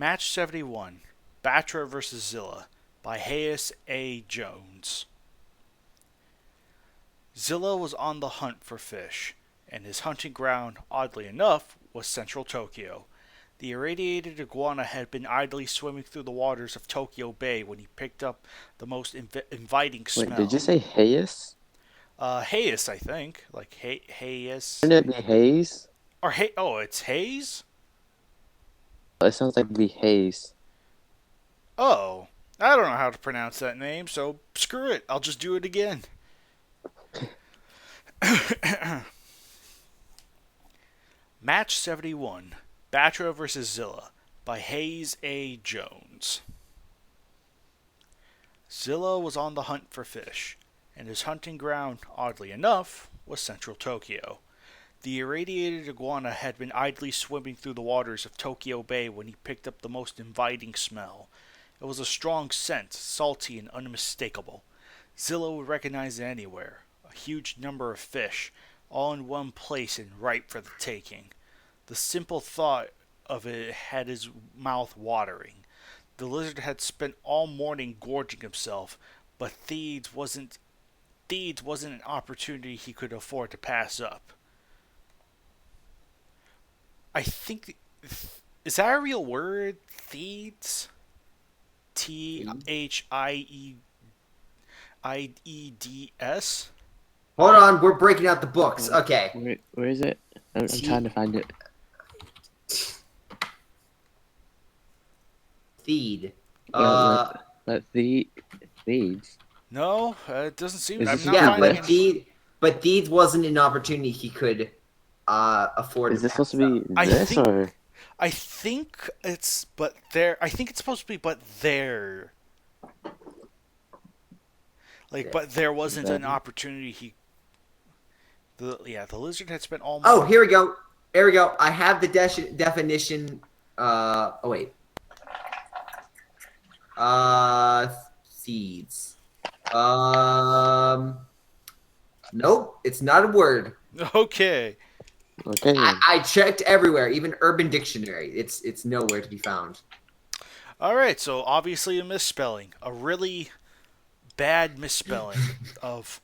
Match 71, Battra vs. Zilla, by Hayes A. Jones. Zilla was on the hunt for fish, and his hunting ground, oddly enough, was central Tokyo. The irradiated iguana had been idly swimming through the waters of Tokyo Bay when he picked up the most inviting Wait, did you smell. say Hayes? Hayes, I think. Like, Hayes. Shouldn't it be Hayes? Or, oh, it's Hayes? It sounds like it'd be Hayes. Oh, I don't know how to pronounce that name, so screw it. I'll just do it again. Match 71, Battra vs. Zilla, by Hayes A. Jones. Zilla was on the hunt for fish, and his hunting ground, oddly enough, was central Tokyo. The irradiated iguana had been idly swimming through the waters of Tokyo Bay when he picked up the most inviting smell. It was a strong scent, salty and unmistakable. Zilla would recognize it anywhere. A huge number of fish, all in one place and ripe for the taking. The simple thought of it had his mouth watering. The lizard had spent all morning gorging himself, but Thieves wasn't an opportunity he could afford to pass up. I think is that a real word? Thieves? Thieds? Hold on, we're breaking out the books. Okay. Where is it? I'm trying to find it. Theed. Let the Thieves. No, it doesn't seem. Is I'm this not Yeah, finding but any. Theed wasn't an opportunity he could afford Is to this supposed pass to up. be I this think or? I think it's but there. I think it's supposed to be but there. Like, but there wasn't an That? opportunity. The lizard had spent all Oh, morning. here we go. Here we go. I have the definition. Oh wait. Seeds. Um. Nope, it's not a word. Okay. Okay I, then. I checked everywhere, even Urban Dictionary. It's nowhere to be found. All right. So obviously a misspelling, a really bad misspelling of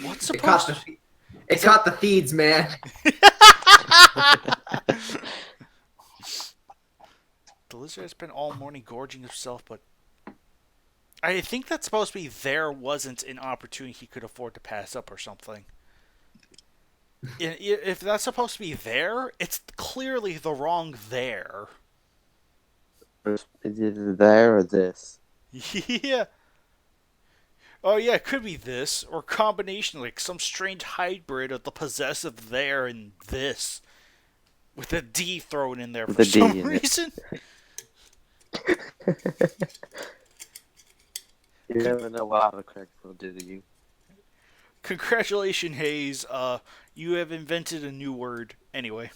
what's It caught supposed to. it Is that? caught the Theeds, man. The lizard had spent all morning gorging himself, but I think that's supposed to be there wasn't an opportunity he could afford to pass up or something. If that's supposed to be there, it's clearly the wrong there. Is it there or this? Yeah. Oh yeah, it could be this or combination, like some strange hybrid of the possessive there and this, with a D thrown in there With for a D some in it. reason. You never know what autocorrect will do to you. Congratulations, Hayes. You have invented a new word. Anyway,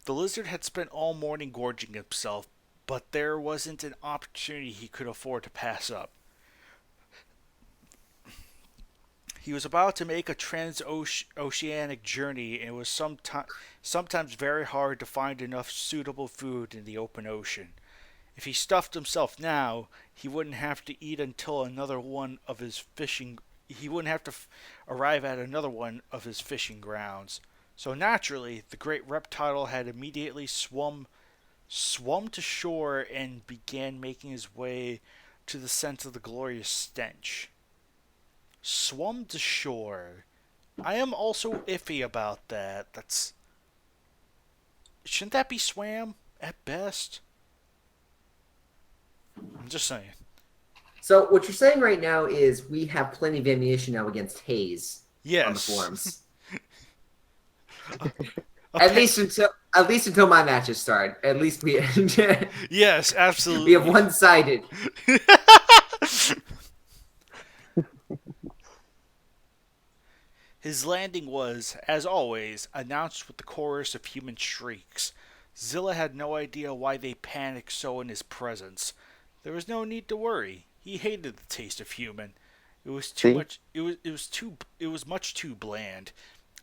the lizard had spent all morning gorging himself, but there wasn't an opportunity he could afford to pass up. He was about to make a transoceanic journey, and it was sometimes very hard to find enough suitable food in the open ocean. If he stuffed himself now, he wouldn't have to eat until another one of his fishing. He wouldn't have to arrive at another one of his fishing grounds. So naturally, the great reptile had immediately swum to shore and began making his way to the scent of the glorious stench. Swum to shore. I am also iffy about that. That's shouldn't that be swam at best? I'm just saying. So what you're saying right now is we have plenty of ammunition now against Hayes on the Yes. forums. A At least until my matches start. At least we yes, we have absolutely. one-sided. His landing was, as always, announced with the chorus of human shrieks. Zilla had no idea why they panicked so in his presence. There was no need to worry. He hated the taste of human. It was too See? much. It was much too bland.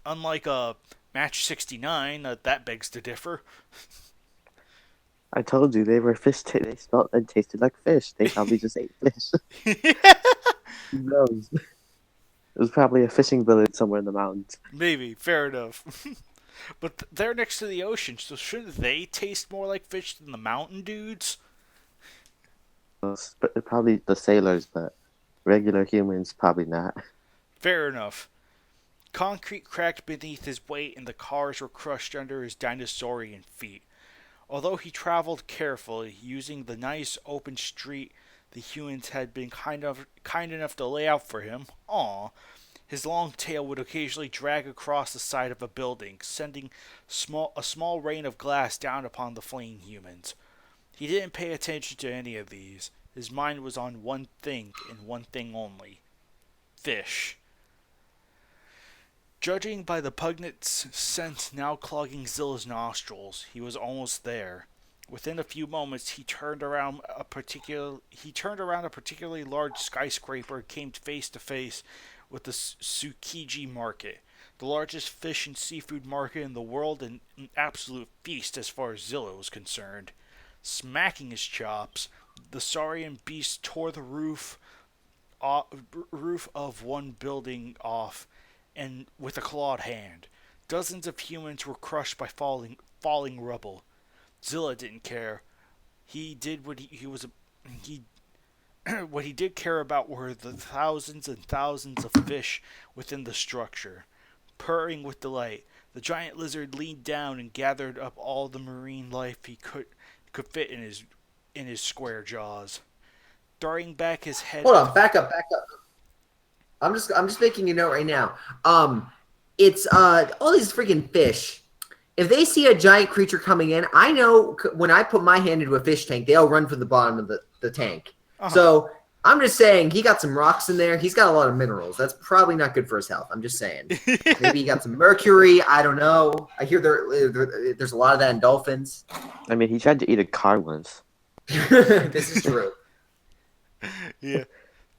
Unlike a Match 69, that begs to differ. I told you they were fish. They smelled and tasted like fish. They probably just ate fish. Who knows? It was probably a fishing village somewhere in the mountains. Maybe, fair enough. But they're next to the ocean, so shouldn't they taste more like fish than the mountain dudes? Probably the sailors, but regular humans probably not. Fair enough. Concrete cracked beneath his weight and the cars were crushed under his dinosaurian feet. Although he traveled carefully, using the nice open street the humans had been kind enough to lay out for him, his long tail would occasionally drag across the side of a building, sending a small rain of glass down upon the fleeing humans. He didn't pay attention to any of these. His mind was on one thing and one thing only: fish. Judging by the pungent scent now clogging Zilla's nostrils, he was almost there. Within a few moments, he turned around a particularly large skyscraper and came face to face with the Tsukiji Market, the largest fish and seafood market in the world and an absolute feast as far as Zilla was concerned. Smacking his chops, the saurian beast tore the roof of one building off, and with a clawed hand. Dozens of humans were crushed by falling rubble. Zilla didn't care. He did what he was he what he did care about were the thousands and thousands of fish within the structure. Purring with delight, the giant lizard leaned down and gathered up all the marine life he could fit in his square jaws. Throwing back his head. Hold on, back up. I'm just making a note right now. It's all these freaking fish. If they see a giant creature coming in, I know when I put my hand into a fish tank, they all run for the bottom of the tank. Uh-huh. So I'm just saying he got some rocks in there. He's got a lot of minerals. That's probably not good for his health. I'm just saying. Maybe he got some mercury. I don't know. I hear there's a lot of that in dolphins. I mean, he tried to eat a car once. This is true. Yeah.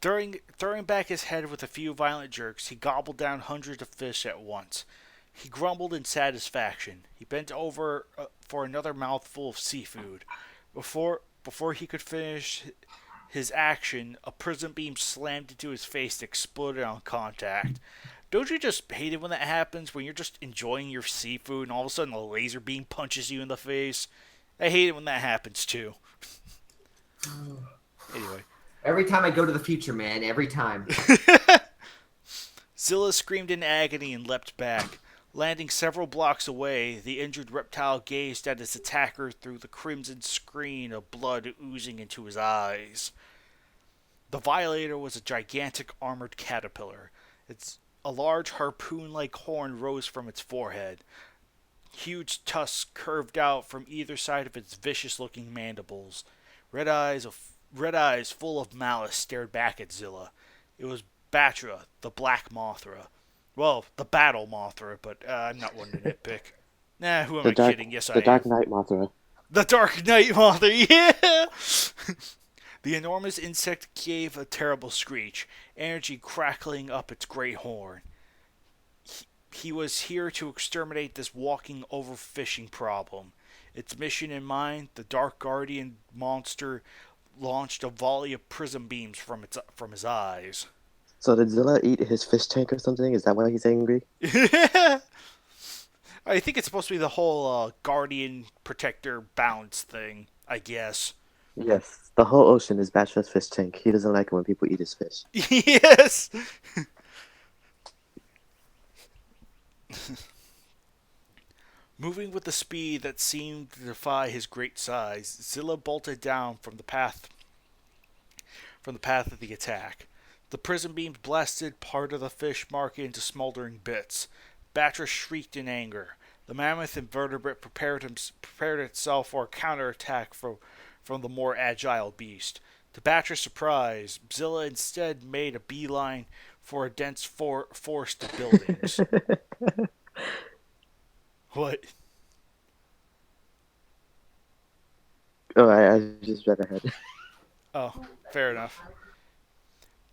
Throwing back his head with a few violent jerks, he gobbled down hundreds of fish at once. He grumbled in satisfaction. He bent over for another mouthful of seafood. Before he could finish his action, a prism beam slammed into his face and exploded on contact. Don't you just hate it when that happens, when you're just enjoying your seafood and all of a sudden a laser beam punches you in the face? I hate it when that happens too. Anyway. Every time I go to the future, man. Every time. Zilla screamed in agony and leapt back. Landing several blocks away, the injured reptile gazed at his attacker through the crimson screen of blood oozing into his eyes. The violator was a gigantic armored caterpillar. A large harpoon-like horn rose from its forehead. Huge tusks curved out from either side of its vicious-looking mandibles. Red eyes full of malice stared back at Zilla. It was Battra, the Black Mothra. Well, the Battle Mothra, but I'm not one to nitpick. Nah, who am I kidding? Yes, I am. The Dark Knight Mothra. The Dark Knight Mothra, yeah! The enormous insect gave a terrible screech, energy crackling up its great horn. He was here to exterminate this walking overfishing problem. Its mission in mind, the Dark Guardian monster launched a volley of prism beams from his eyes. So did Zilla eat his fish tank or something? Is that why he's angry? I think it's supposed to be the whole guardian protector balance thing, I guess. Yes, the whole ocean is Batra's fish tank. He doesn't like it when people eat his fish. Yes! Moving with a speed that seemed to defy his great size, Zilla bolted down from the path of the attack. The prism beams blasted part of the fish market into smoldering bits. Battra shrieked in anger. The mammoth invertebrate prepared itself for a counterattack from the more agile beast. To Batra's surprise, Zilla instead made a beeline for a dense forest of buildings. What? Oh, I just read ahead. Oh, fair enough.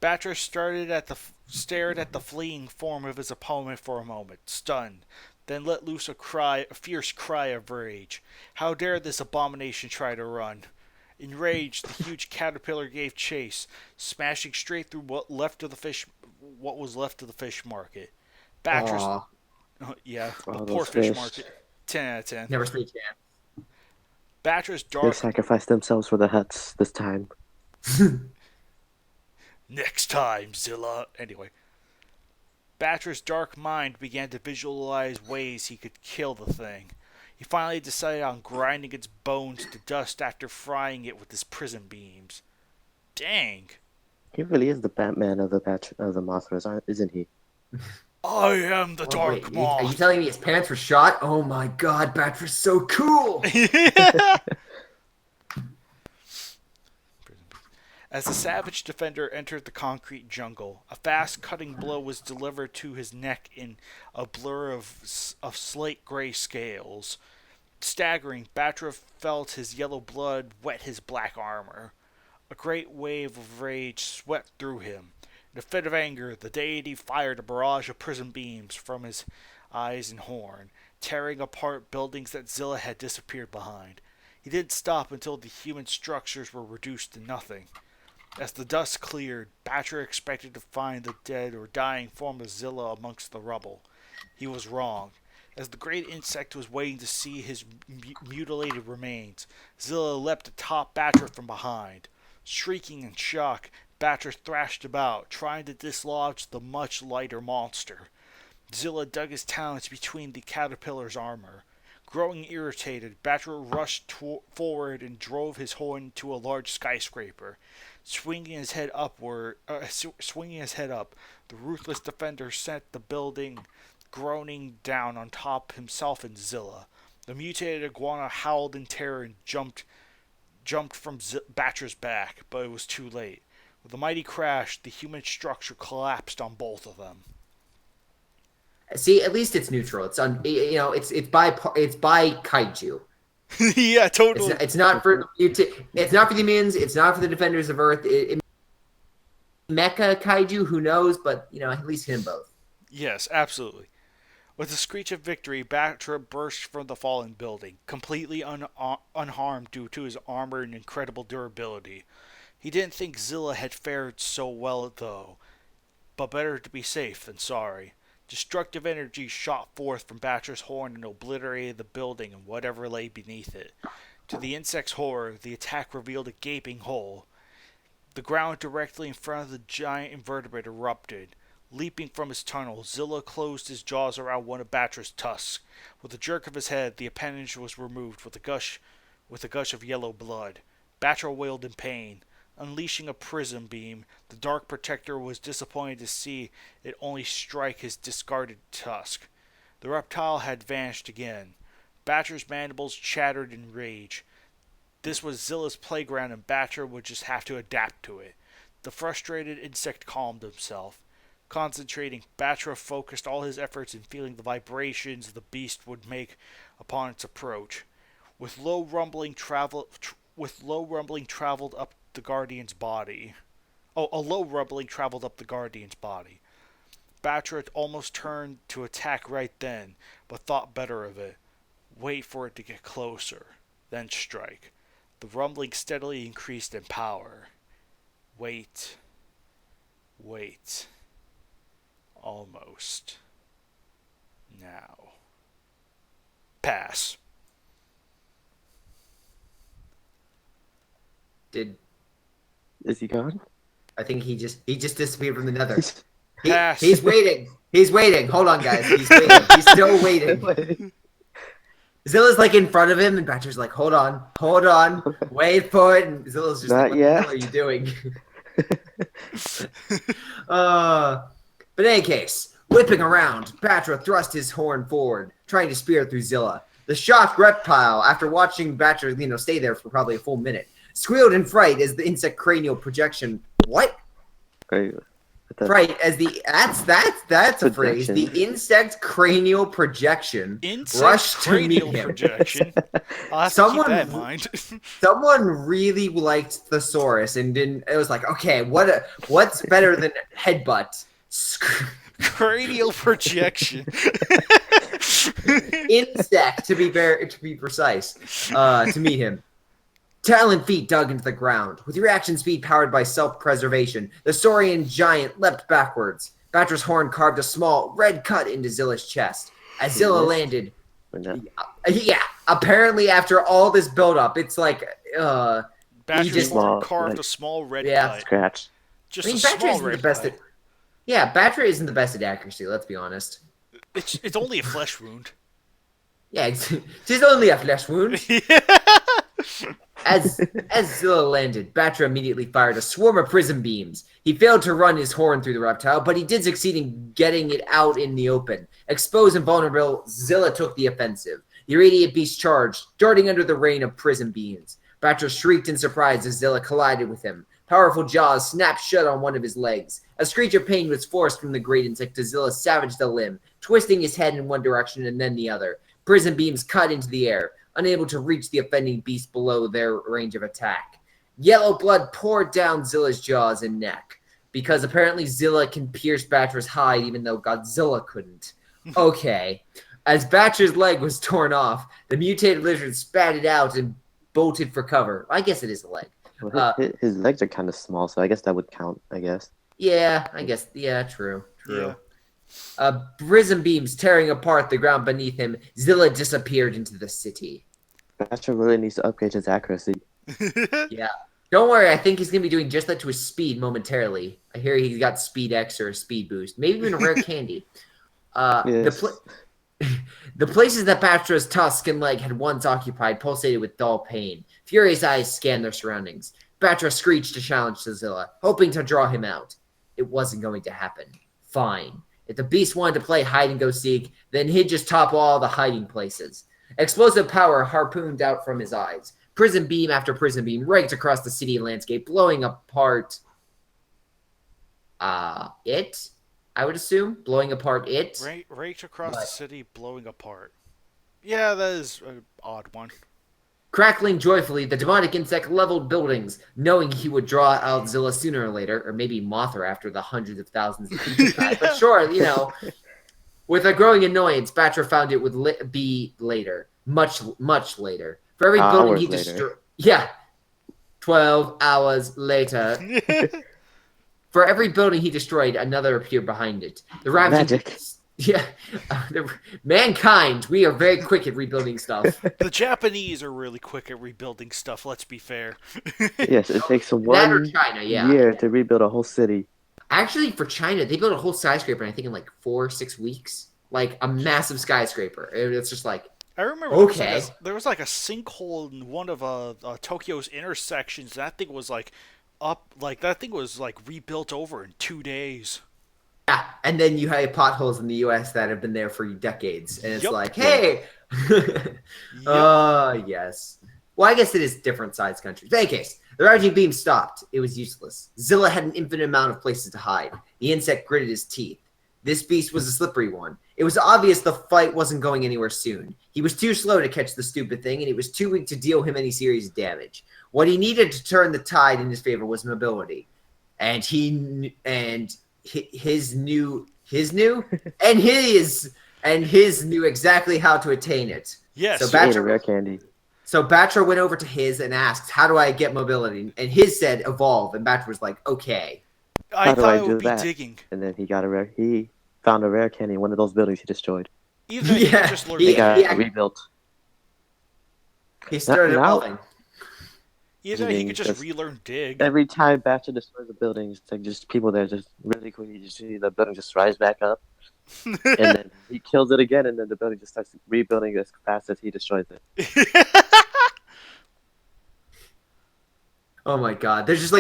Battra stared at the fleeing form of his opponent for a moment, stunned. then let loose a fierce cry of rage. How dare this abomination try to run? Enraged, the huge caterpillar gave chase, smashing straight through what was left of the fish market. Battra's, Aw, yeah, the All poor those fish fish. market. 10 out of 10. never stood a chance. Battra's They dark. sacrificed themselves for the huts this time. Next time, Zilla. Anyway, Battra's dark mind began to visualize ways he could kill the thing. He finally decided on grinding its bones to dust after frying it with his prism beams. Dang. He really is the Batman of the Mothras, isn't he? I am the Oh, Dark wait, are you Moth. telling me his parents were shot? Oh my god, Battra's so cool! As the savage defender entered the concrete jungle, a fast cutting blow was delivered to his neck in a blur of slate gray scales. Staggering, Battra felt his yellow blood wet his black armor. A great wave of rage swept through him. In a fit of anger, the deity fired a barrage of prism beams from his eyes and horn, tearing apart buildings that Zilla had disappeared behind. He didn't stop until the human structures were reduced to nothing. As the dust cleared, Battra expected to find the dead or dying form of Zilla amongst the rubble. He was wrong. As the great insect was waiting to see his mutilated remains, Zilla leapt atop Battra from behind. Shrieking in shock, Battra thrashed about, trying to dislodge the much lighter monster. Zilla dug his talons between the caterpillar's armor. Growing irritated, Battra rushed forward and drove his horn into a large skyscraper. Swinging his head up, the ruthless defender sent the building groaning down on top himself and Zilla. The mutated iguana howled in terror and jumped from Battra's back, but it was too late. With a mighty crash, the human structure collapsed on both of them. See, at least it's neutral. It's it's by kaiju. Yeah, totally. It's not for it's not for the minions. It's not for the defenders of Earth. Mecha kaiju, who knows? But at least hit them both. Yes, absolutely. With a screech of victory, Battra burst from the fallen building, completely unharmed due to his armor and incredible durability. He didn't think Zilla had fared so well, though, but better to be safe than sorry. Destructive energy shot forth from Battra's horn and obliterated the building and whatever lay beneath it. To the insect's horror, the attack revealed a gaping hole. The ground directly in front of the giant invertebrate erupted. Leaping from his tunnel, Zilla closed his jaws around one of Battra's tusks. With a jerk of his head, the appendage was removed with a gush of yellow blood. Battra wailed in pain. Unleashing a prism beam, the Dark Protector was disappointed to see it only strike his discarded tusk. The reptile had vanished again. Battra's mandibles chattered in rage. This was Zilla's playground and Battra would just have to adapt to it. The frustrated insect calmed himself. Concentrating, Battra focused all his efforts in feeling the vibrations the beast would make upon its approach. With low rumbling traveled up the Guardian's body. A low rumbling traveled up the Guardian's body. Battra almost turned to attack right then, but thought better of it. Wait for it to get closer, then strike. The rumbling steadily increased in power. Wait. Almost. Now. Pass. Is he gone? I think he just disappeared from the nether. Pass. He's waiting. He's waiting. Hold on, guys. He's waiting. He's still waiting. Zilla's like in front of him, and Battra's like, hold on, wait for it. And Zilla's just Not like, what yet. the hell are you doing? But in any case, whipping around, Battra thrust his horn forward, trying to spear through Zilla. The shocked reptile, after watching Battra, stay there for probably a full minute, squealed in fright as the insect cranial projection. What? Great. Right, as that's a phrase. Projection. The insect cranial projection rushed to meet him. Projection. I'll have to keep that in mind. Someone really liked Thesaurus and didn't. It was like, okay, what's better than headbutt? Cranial projection. insect to be precise, to meet him. Talon feet dug into the ground. With reaction speed powered by self-preservation, the saurian giant leapt backwards. Battra's horn carved a small red cut into Zilla's chest. As Zilla landed, yeah, apparently after all this buildup, it's like, Battra's horn carved a small red cut. Scratch. Just I mean, a small isn't red the best cut. Battra isn't the best at accuracy, let's be honest. It's only a flesh wound. Yeah, it's only a flesh wound. As Zilla landed, Battra immediately fired a swarm of prism beams. He failed to run his horn through the reptile, but he did succeed in getting it out in the open. Exposed and vulnerable, Zilla took the offensive. The irradiate beast charged, darting under the rain of prism beams. Battra shrieked in surprise as Zilla collided with him. Powerful jaws snapped shut on one of his legs. A screech of pain was forced from the great insect as Zilla savaged the limb, twisting his head in one direction and then the other. Prism beams cut into the air, unable to reach the offending beast below their range of attack. Yellow blood poured down Zilla's jaws and neck, because apparently Zilla can pierce Battra's hide even though Godzilla couldn't. Okay. As Battra's leg was torn off, the mutated lizard spat it out and bolted for cover. I guess it is a leg. Well, his legs are kind of small, so I guess that would count, I guess. Yeah, I guess. Yeah, true. Yeah. Prism beams tearing apart the ground beneath him, Zilla disappeared into the city. Battra really needs to upgrade his accuracy. Yeah. Don't worry, I think he's going to be doing just that to his speed momentarily. I hear he's got Speed X or a Speed Boost. Maybe even a rare candy. Yes. The places that Battra's tusk and leg had once occupied pulsated with dull pain. Furious eyes scanned their surroundings. Battra screeched a challenge to Zilla, hoping to draw him out. It wasn't going to happen. Fine. If the beast wanted to play hide-and-go-seek, then he'd just topple all the hiding places. Explosive power harpooned out from his eyes. Prism beam after prism beam raked across the city landscape, blowing apart... it? I would assume? Blowing apart it? Raked across the city, blowing apart. Yeah, that is an odd one. Crackling joyfully, the demonic insect leveled buildings, knowing he would draw out Zilla sooner or later, or maybe Mothra after the hundreds of thousands of people died. But sure, you know, with a growing annoyance, Battra found it would be later, much later. For every building he destroyed, 12 hours later. For every building he destroyed, another appeared behind it. The ravaging Magic. Yeah, mankind, we are very quick at rebuilding stuff. The Japanese are really quick at rebuilding stuff, let's be fair. Yes, it takes That or one China, yeah. year to rebuild a whole city. Actually, for China, they built a whole skyscraper, I think, in like 4 or 6 weeks. Like a massive skyscraper. It's just like, I remember okay. there was like a sinkhole in one of Tokyo's intersections. That thing was that thing was like rebuilt over in 2 days. Yeah, and then you have potholes in the U.S. that have been there for decades, and it's Yep. like, hey, yes. Well, I guess it is different size countries. But in any case, the ravaging beam stopped. It was useless. Zilla had an infinite amount of places to hide. The insect gritted his teeth. This beast was a slippery one. It was obvious the fight wasn't going anywhere soon. He was too slow to catch the stupid thing, and it was too weak to deal him any serious damage. What he needed to turn the tide in his favor was mobility, and his knew exactly how to attain it. Yes. So He ate a Battra, rare candy. so Battra went over to his and asked, "How do I get mobility?" And his said, "Evolve." And Battra was like, "Okay." I How do thought I it do would be that? digging. And then he found a rare candy in one of those buildings he destroyed. Either he Yeah, just learned He got Yeah. rebuilt. He started Now- evolving. Either he could just Just- relearn dig. Every time Battra destroys a building, it's like just people there just really quickly. You just see the building just rise back up, and then he kills it again, and then the building just starts rebuilding as fast as he destroys it. Oh my god! There's just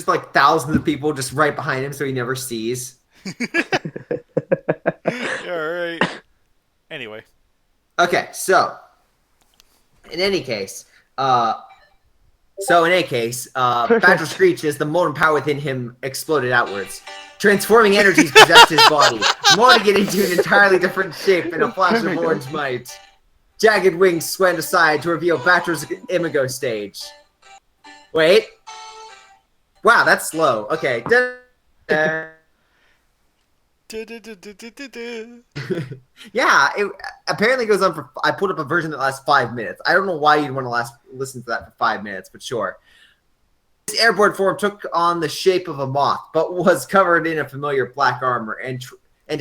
like thousands of people just right behind him, so he never sees. Alright. Anyway. Okay, so in any case, Battra screeches, the molten power within him exploded outwards. Transforming energies possessed his body, molding it into an entirely different shape in a flash of orange might. Jagged wings swam aside to reveal Battra's imago stage. Wait. Wow, that's slow. Okay. Yeah, it apparently goes on for. I put up a version that lasts 5 minutes. I don't know why you'd want to listen to that for 5 minutes, but sure. This airborne form took on the shape of a moth, but was covered in a familiar black armor and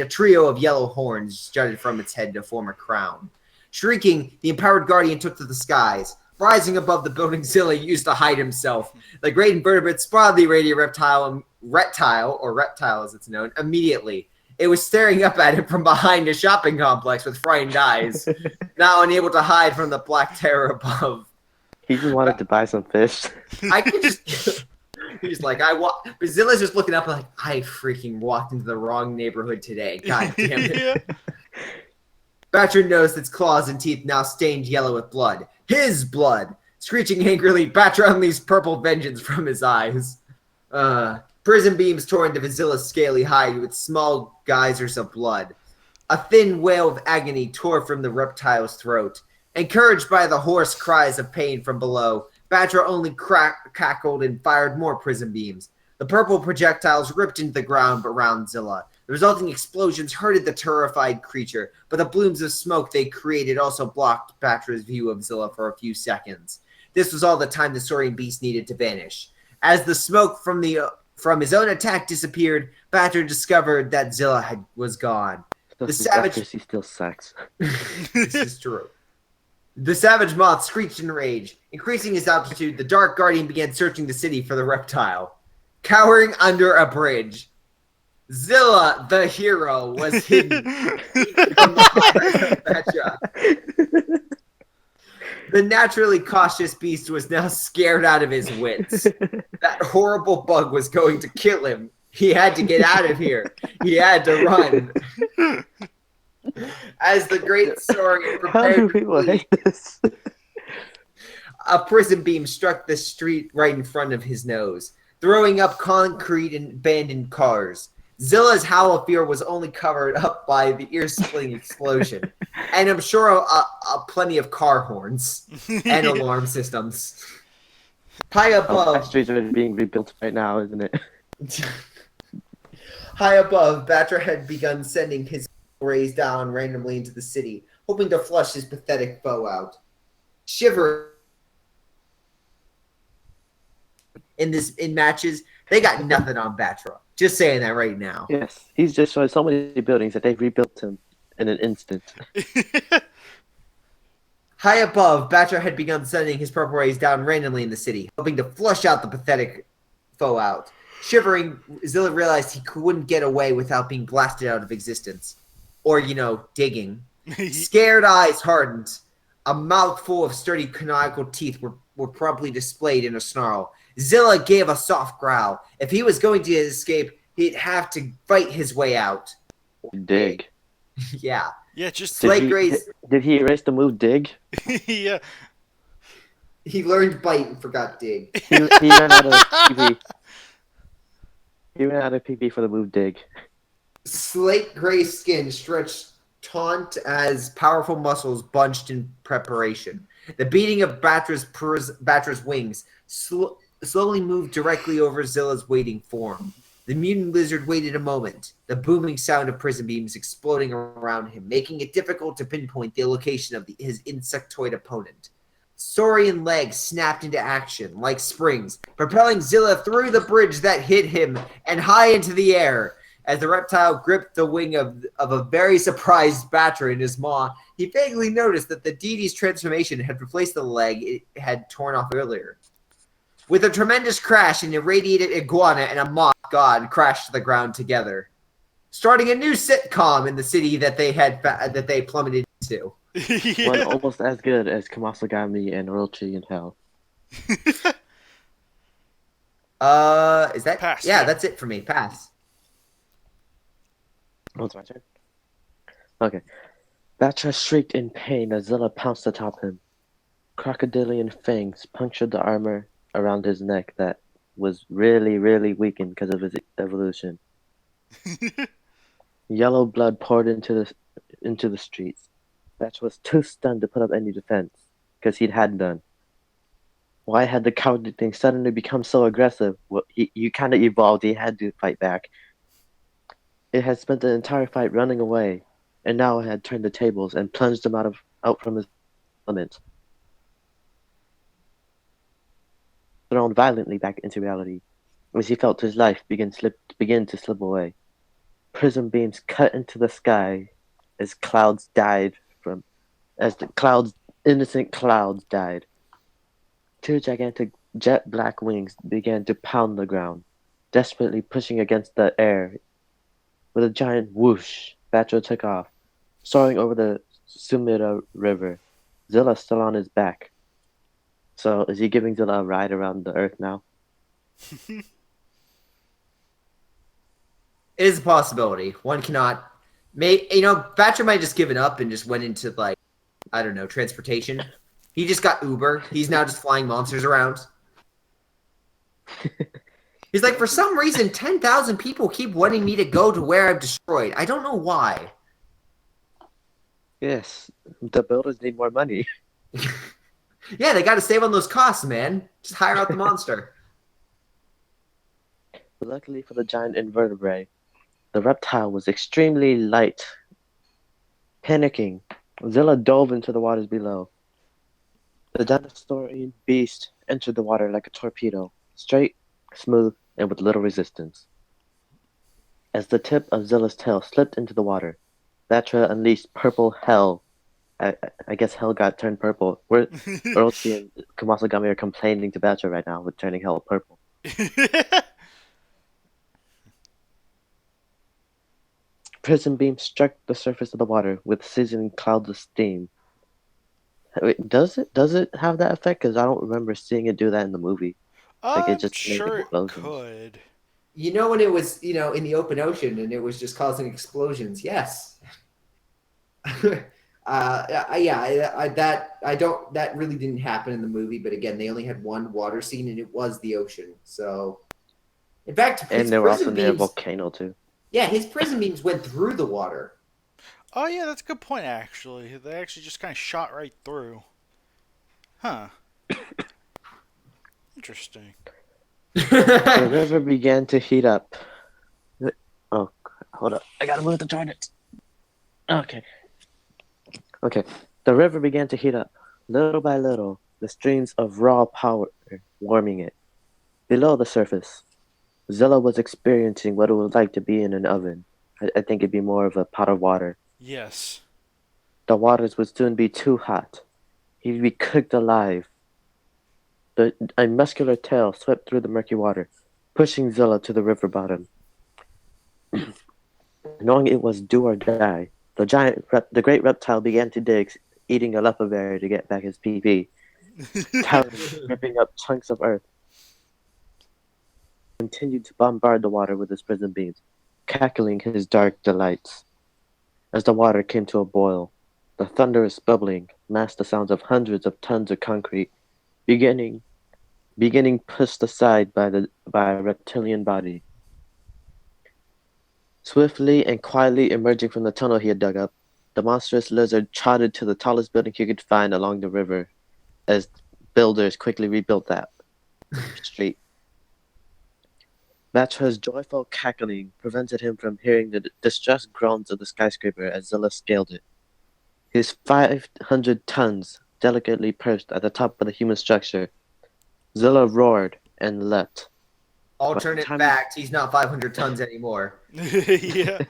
a trio of yellow horns jutted from its head to form a crown. Shrieking, the empowered guardian took to the skies. Rising above the building Zilla used to hide himself. The great invertebrate spotted the radiant reptile as it's known, immediately. It was staring up at him from behind a shopping complex with frightened eyes, now unable to hide from the black terror above. He just wanted to buy some fish. I could just... He's like, but Zilla's just looking up like, I freaking walked into the wrong neighborhood today. God damn it. Yeah. Battra noticed its claws and teeth now stained yellow with blood. His blood! Screeching angrily, Battra unleashed purple vengeance from his eyes. Prison beams tore into Zilla's scaly hide with small geysers of blood. A thin wail of agony tore from the reptile's throat. Encouraged by the hoarse cries of pain from below, Battra only cackled and fired more prison beams. The purple projectiles ripped into the ground around Zilla. The resulting explosions hurted the terrified creature, but the plumes of smoke they created also blocked Battra's view of Zilla for a few seconds. This was all the time the soaring beast needed to vanish. As the smoke from his own attack disappeared, Battra discovered that Zilla was gone. The savage... He still sucks. This is true. The savage moth screeched in rage. Increasing his altitude, the Dark Guardian began searching the city for the reptile. Cowering under a bridge, Zilla, the hero, was hidden from the Battra. The naturally cautious beast was now scared out of his wits. That horrible bug was going to kill him. He had to get out of here. He had to run. As the great saurian How do prepared people hate this? a prison beam struck the street right in front of his nose, throwing up concrete and abandoned cars. Zilla's howl of fear was only covered up by the ear-splitting explosion, and I'm sure plenty of car horns and alarm systems. High That above, streets are being rebuilt right now, isn't it? high above, Battra had begun sending his rays down randomly into the city, hoping to flush his pathetic foe out. Shiver in matches, they got nothing on Battra. Just saying that right now. Yes, he's just showing so many buildings that they've rebuilt him in an instant. High above, Battra had begun sending his purple rays down randomly in the city, hoping to flush out the pathetic foe out. Shivering, Zilla realized he wouldn't get away without being blasted out of existence. Or, digging. Scared eyes hardened. A mouthful of sturdy canonical teeth were promptly displayed in a snarl. Zilla gave a soft growl. If he was going to escape, he'd have to fight his way out. Dig. Yeah. Yeah, just Slate Gray's... Did he erase the move dig? yeah. He learned bite and forgot dig. He ran out of PB. He ran out of PB for the move dig. Slate gray skin stretched taut as powerful muscles bunched in preparation. The beating of Battra's wings slowly moved directly over Zilla's waiting form. The mutant lizard waited a moment, the booming sound of prison beams exploding around him, making it difficult to pinpoint the location of his insectoid opponent. Saurian legs snapped into action like springs, propelling Zilla through the bridge that hit him and high into the air. As the reptile gripped the wing of a very surprised Battra in his maw, he vaguely noticed that the deity's transformation had replaced the leg it had torn off earlier. With a tremendous crash, an irradiated iguana and a moth god crashed to the ground together, starting a new sitcom in the city that they plummeted into. Yeah. One almost as good as Kamasagami and Orochi in Hell. Is that Pass. Yeah, that's it for me. Pass. Oh, it's my turn? Okay. Battra shrieked in pain as Zilla pounced atop him. Crocodilian fangs punctured the armor around his neck that was really, really weakened because of his evolution. Yellow blood poured into the streets. Battra was too stunned to put up any defense, because he had none. Why had the cowardly thing suddenly become so aggressive? Well, you kind of evolved. He had to fight back. It had spent the entire fight running away, and now it had turned the tables and plunged him out from his element, thrown violently back into reality, as he felt his life begin to slip away. Prism beams cut into the sky as clouds died from as the clouds innocent clouds died. Two gigantic jet black wings began to pound the ground, desperately pushing against the air. With a giant whoosh, Battra took off, soaring over the Sumida River. Zilla still on his back. So is he giving Zilla a ride around the earth now? It is a possibility. One cannot. Batcher might have just given up and just went into, like, I don't know, transportation. He just got Uber. He's now just flying monsters around. He's like, for some reason, 10,000 people keep wanting me to go to where I've destroyed. I don't know why. Yes, the builders need more money. Yeah, they got to save on those costs, man. Just hire out the monster. Luckily for the giant invertebrate, the reptile was extremely light. Panicking, Zilla dove into the waters below. The dinosaurian beast entered the water like a torpedo, straight, smooth, and with little resistance. As the tip of Zilla's tail slipped into the water, Battra unleashed purple hell. I guess hell got turned purple. Orochi and Kumasagami are complaining to Battra right now with turning hell purple. Prism beam struck the surface of the water with sizzling clouds of steam. Wait, does it have that effect? Because I don't remember seeing it do that in the movie. Like it I'm just made sure it explosions. could. When it was, in the open ocean and it was just causing explosions, yes. That really didn't happen in the movie, but again, they only had one water scene and it was the ocean. So, in fact, And they were also near a volcano too. Yeah, his prism beams went through the water. Oh yeah, that's a good point. Actually, they actually just kind of shot right through. Huh. Interesting. The river began to heat up. Oh, hold up! I gotta move the toilet. Okay. The river began to heat up, little by little. The streams of raw power warming it. Below the surface, Zilla was experiencing what it was like to be in an oven. I think it'd be more of a pot of water. Yes. The waters would soon be too hot. He'd be cooked alive. A muscular tail swept through the murky water, pushing Zilla to the river bottom. Knowing it was do or die, the great reptile began to dig, eating a leper berry to get back his PP, ripping up chunks of earth. Continued to bombard the water with his prism beams, cackling his dark delights. As the water came to a boil, the thunderous bubbling masked the sounds of hundreds of tons of concrete, beginning pushed aside by a reptilian body. Swiftly and quietly emerging from the tunnel he had dug up, the monstrous lizard trotted to the tallest building he could find along the river, as builders quickly rebuilt that street. Battra's joyful cackling prevented him from hearing the distressed groans of the skyscraper as Zilla scaled it. His 500 tons delicately perched at the top of the human structure. Zilla roared and leapt. Alternate fact, he's not 500 tons anymore. Yeah.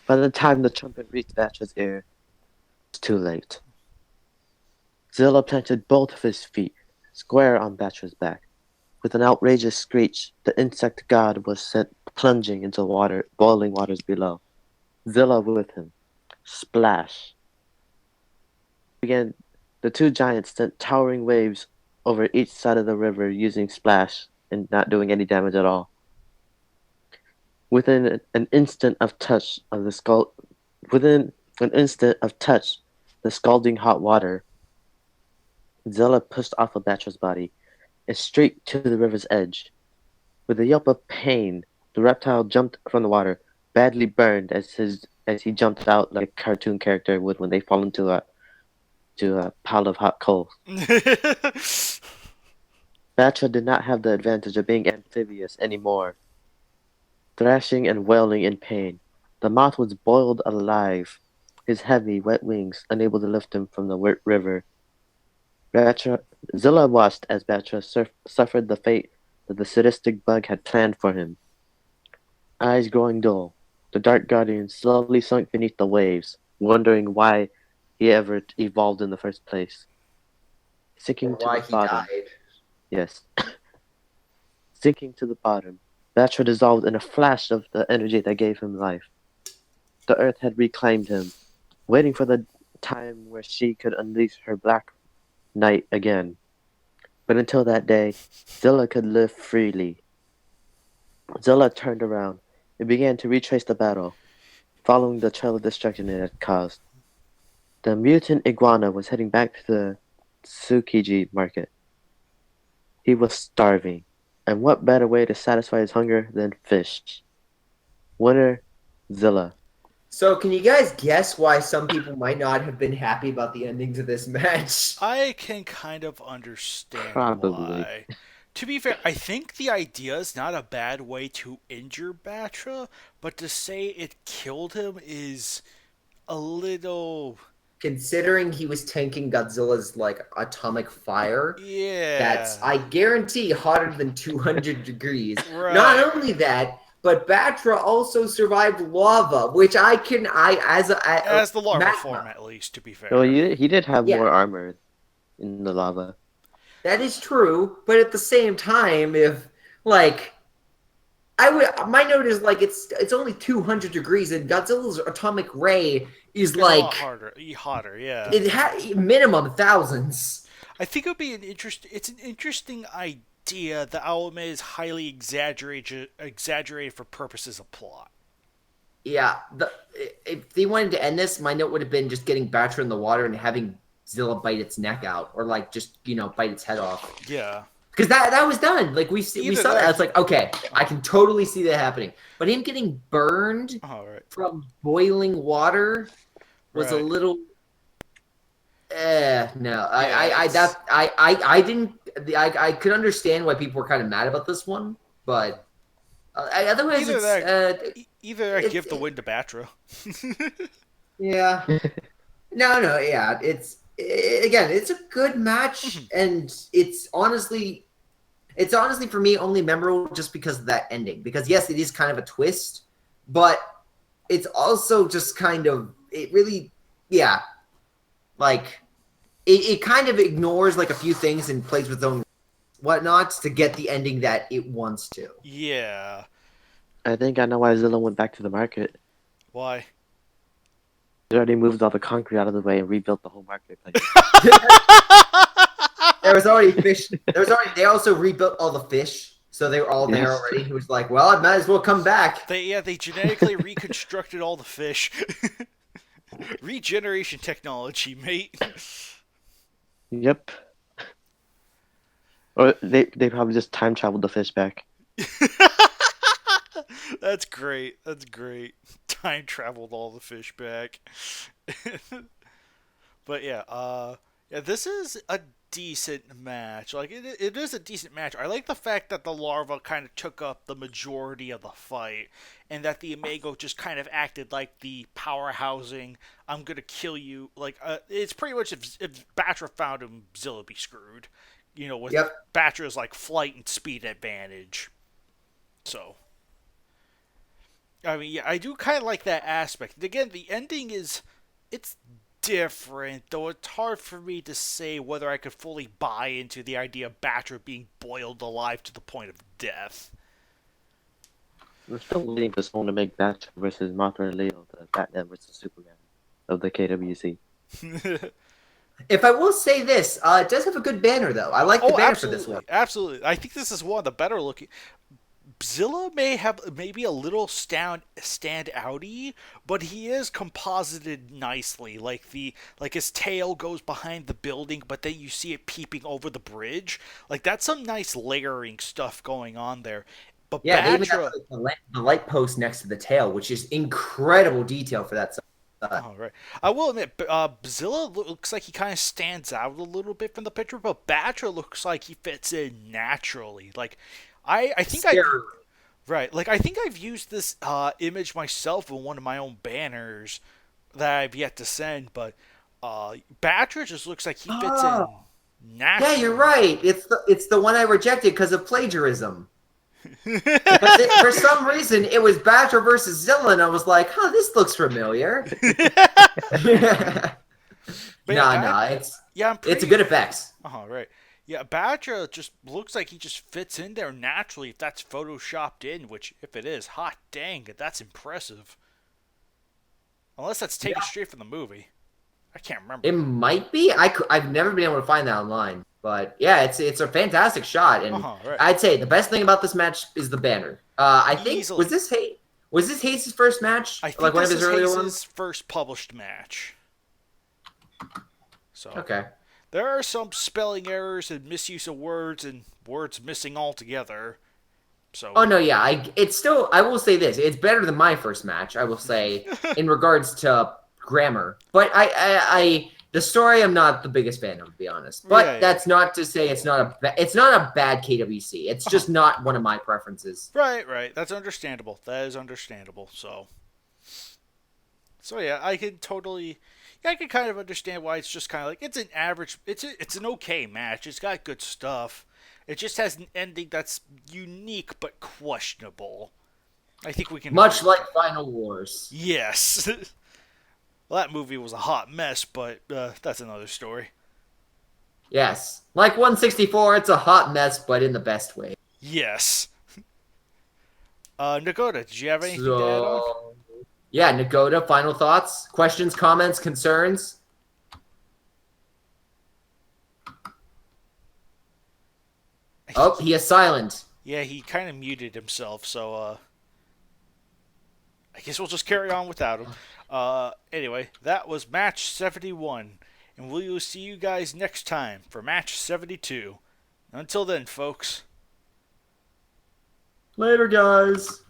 By the time the trumpet reached Battra's ear, it was too late. Zilla planted both of his feet square on Battra's back. With an outrageous screech, the insect god was sent plunging into boiling waters below. Zilla with him. Splash. The two giants sent towering waves over each side of the river using splash and not doing any damage at all. Within an instant of touch, the scalding hot water, Zilla pushed off of Battra's body and straight to the river's edge. With a yelp of pain, the reptile jumped from the water, badly burned as he jumped out like a cartoon character would when they fall into a pile of hot coals. Battra did not have the advantage of being amphibious anymore. thrashing and wailing in pain. The moth was boiled alive, his heavy, wet wings unable to lift him from the river. Battra, Zilla watched as Battra suffered the fate that the sadistic bug had planned for him. Eyes growing dull, the Dark Guardian slowly sunk beneath the waves, wondering why he ever evolved in the first place. Sinking Or to the why he bottom. died. Yes. Sinking to the bottom, Battra dissolved in a flash of the energy that gave him life. The earth had reclaimed him, waiting for the time where she could unleash her black night again. But until that day, Zilla could live freely. Zilla turned around and began to retrace the battle, following the trail of destruction it had caused. The mutant iguana was heading back to the Tsukiji market. He was starving, and what better way to satisfy his hunger than fish? Winner, Zilla. So, can you guys guess why some people might not have been happy about the endings of this match? I can kind of understand Probably. why. To be fair, I think the idea is not a bad way to injure Battra, but to say it killed him is a little. Considering he was tanking Godzilla's like atomic fire, Yeah. that's I guarantee hotter than 200 degrees. Right. Not only that, but Battra also survived lava, which As the larva magma. form, at least, to be fair. Well, he did have Yeah. more armor in the lava. That is true, but at the same time, if like my note is like it's only 200 degrees, and Godzilla's atomic ray is It's a lot like hotter, yeah. it had minimum thousands. I think it would be it's an interesting idea. The element is highly exaggerated for purposes of plot. Yeah, if they wanted to end this, my note would have been just getting Battra in the water and having Zilla bite its neck out, or like just bite its head off. Yeah. Because that was done. Like we saw that. It's like, okay, I can totally see that happening. But him getting burned Right. from boiling water was a Right. little. No, Yeah, I didn't. I could understand why people were kind of mad about this one, but otherwise Either give the win to Battra. yeah. No, yeah. Again, it's a good match, and it's honestly for me only memorable just because of that ending. Because yes, it is kind of a twist, but it's also just kind of like it kind of ignores like a few things and plays with its own whatnots to get the ending that it wants to. Yeah. I think I know why Zilla went back to the market. Why? They already moved all the concrete out of the way and rebuilt the whole marketplace. There was already fish. They also rebuilt all the fish, so they were all there Yes. already. He was like, "Well, I might as well come back." They genetically reconstructed all the fish. Regeneration technology, mate. Yep. Or they probably just time traveled the fish back. That's great. That's great. Time traveled all the fish back. But yeah, this is a decent match. Like it is a decent match. I like the fact that the larva kind of took up the majority of the fight, and that the Imago just kind of acted like the powerhousing. I'm gonna kill you. Like it's pretty much if Battra found him, Zilla would be screwed. With Battra's like flight and speed advantage. So. I mean, yeah, I do kind of like that aspect. And again, the ending it's different, though it's hard for me to say whether I could fully buy into the idea of Battra being boiled alive to the point of death. We're still waiting for someone to make Battra versus Mothra and Leo, the Batman versus Superman of the KWC. If I will say this, it does have a good banner though. I like the banner for this one. Absolutely. I think this is one of the better looking. Zilla may have maybe a little stand outy, but he is composited nicely. Like his tail goes behind the building, but then you see it peeping over the bridge. Like that's some nice layering stuff going on there. But Yeah, they even Battra, have the light post next to the tail, which is incredible detail for that. oh, right. I will admit, Zilla looks like he kind of stands out a little bit from the picture, but Battra looks like he fits in naturally. Like, I think Right. Like, I think I've used this image myself in one of my own banners that I've yet to send, but Battra just looks like he fits in Oh, yeah, you're naturally. right. It's the one I rejected because of plagiarism. For some reason, it was Battra versus Zilla, and I was like, "Huh, this looks familiar." But yeah, Nah, it's yeah, I'm it's a pretty. good effects. Oh, right. Yeah, Badger just looks like he just fits in there naturally if that's photoshopped in, which, if it is, hot dang, that's impressive. Unless that's taken straight from the movie. I can't It remember. might be. I've never been able to find that online, but yeah, it's a fantastic shot, Uh and huh, right. I'd say the best thing about this match is the banner. I think Easily. Was this Hayes' first match, I like think one of this his is earlier Hayes' ones? first published match. So, Okay. there are some spelling errors and misuse of words and words missing altogether. Oh So, no, yeah, it's still. I will say this: it's better than my first match. I will say in regards to grammar, but the story I'm not the biggest fan of, to be honest. yeah, But yeah. that's not to say it's not a bad KWC. It's Uh-huh. just not one of my preferences. Right, right. That's understandable. That is understandable. So yeah, I can totally, yeah, I can kind of understand why it's just kind of like it's an average, it's an okay match. It's got good stuff. It just has an ending that's unique but questionable. I think we can agree Much with like that. Final Wars. Yes. Well, that movie was a hot mess, but that's another story. Yes, like 164. It's a hot mess, but in the best way. Yes. Nagoda, did you have anything to add on? So yeah, Nagoda. Final thoughts, questions, comments, concerns. Oh, he is silent. Yeah, he kind of muted himself, so I guess we'll just carry on without him. Anyway, that was match 71, and we will see you guys next time for match 72. Until then, folks. Later, guys.